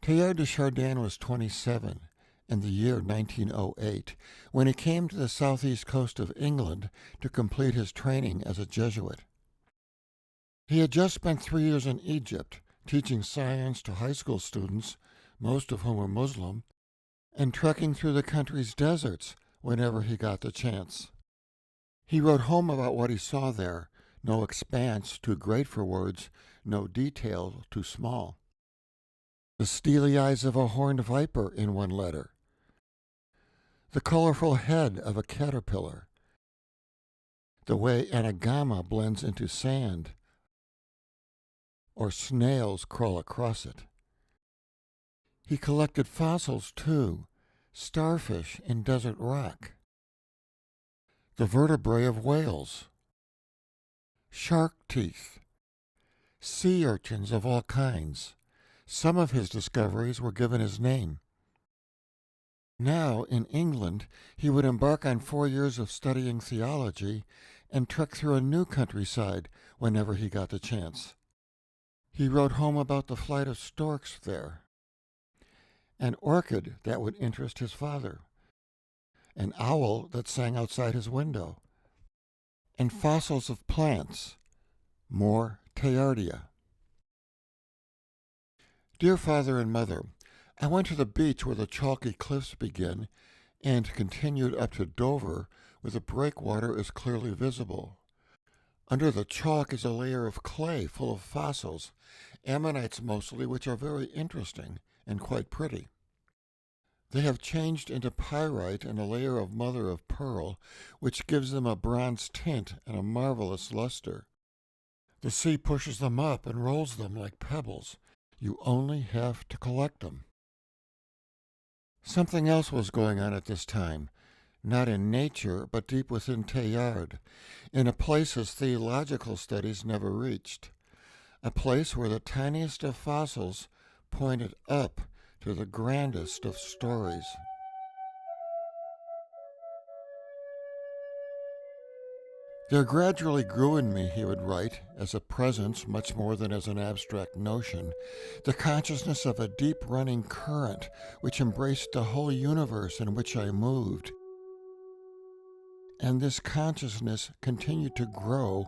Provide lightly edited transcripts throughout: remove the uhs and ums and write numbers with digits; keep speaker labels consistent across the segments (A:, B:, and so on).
A: Teilhard de Chardin was 27 in the year 1908 when he came to the southeast coast of England to complete his training as a Jesuit. He had just spent 3 years in Egypt teaching science to high school students, most of whom were Muslim, and trekking through the country's deserts whenever he got the chance. He wrote home about what he saw there, no expanse too great for words, no detail too small. The steely eyes of a horned viper in one letter, the colorful head of a caterpillar, the way anagama blends into sand, or snails crawl across it. He collected fossils, too, starfish in desert rock, the vertebrae of whales, shark teeth, sea urchins of all kinds. Some of his discoveries were given his name. Now, in England, he would embark on 4 years of studying theology and trek through a new countryside whenever he got the chance. He wrote home about the flight of storks there, an orchid that would interest his father, an owl that sang outside his window, and fossils of plants, more Teilhardia. Dear Father and Mother, I went to the beach where the chalky cliffs begin and continued up to Dover where the breakwater is clearly visible. Under the chalk is a layer of clay full of fossils, ammonites mostly, which are very interesting and quite pretty. They have changed into pyrite and a layer of mother of pearl, which gives them a bronze tint and a marvelous luster. The sea pushes them up and rolls them like pebbles. You only have to collect them. Something else was going on at this time, not in nature, but deep within Teilhard, in a place his theological studies never reached, a place where the tiniest of fossils pointed up to the grandest of stories. There gradually grew in me, he would write, as a presence much more than as an abstract notion, the consciousness of a deep-running current which embraced the whole universe in which I moved. And this consciousness continued to grow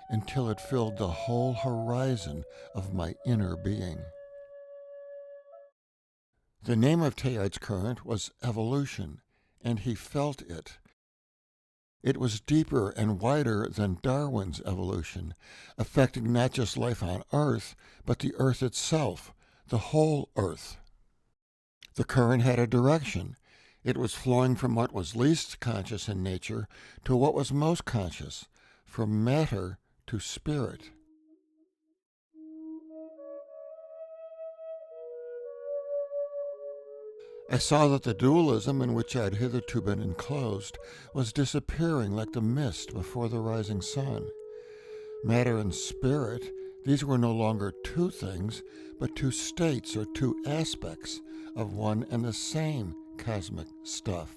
A: until it filled the whole horizon of my inner being. The name of Teilhard's current was evolution, and he felt it. It was deeper and wider than Darwin's evolution, affecting not just life on Earth, but the Earth itself, the whole Earth. The current had a direction. It was flowing from what was least conscious in nature to what was most conscious, from matter to spirit. I saw that the dualism in which I had hitherto been enclosed was disappearing like the mist before the rising sun. Matter and spirit, these were no longer two things, but two states or two aspects of one and the same cosmic stuff.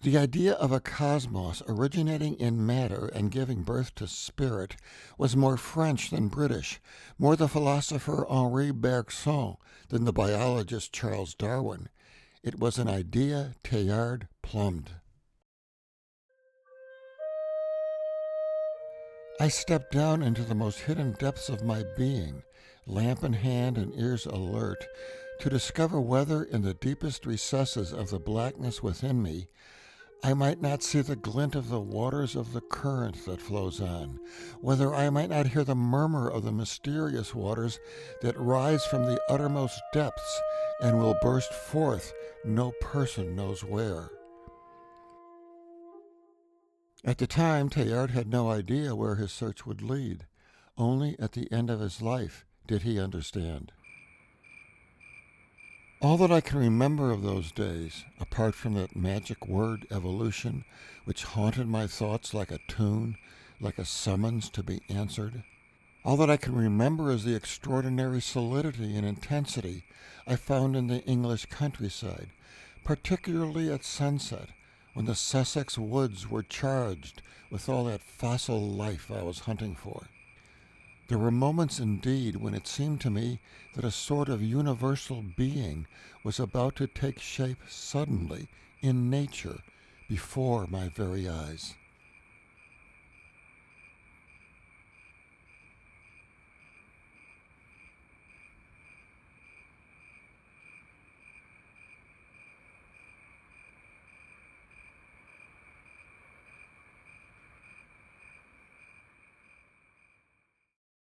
A: The idea of a cosmos originating in matter and giving birth to spirit was more French than British, more the philosopher Henri Bergson than the biologist Charles Darwin. It was an idea Teilhard plumbed. I stepped down into the most hidden depths of my being, lamp in hand and ears alert, to discover whether in the deepest recesses of the blackness within me I might not see the glint of the waters of the current that flows on, whether I might not hear the murmur of the mysterious waters that rise from the uttermost depths and will burst forth no person knows where. At the time, Teilhard had no idea where his search would lead. Only at the end of his life did he understand. All that I can remember of those days, apart from that magic word evolution, which haunted my thoughts like a tune, like a summons to be answered, all that I can remember is the extraordinary solidity and intensity I found in the English countryside, particularly at sunset, when the Sussex woods were charged with all that fossil life I was hunting for. There were moments indeed when it seemed to me that a sort of universal being was about to take shape suddenly in nature before my very eyes.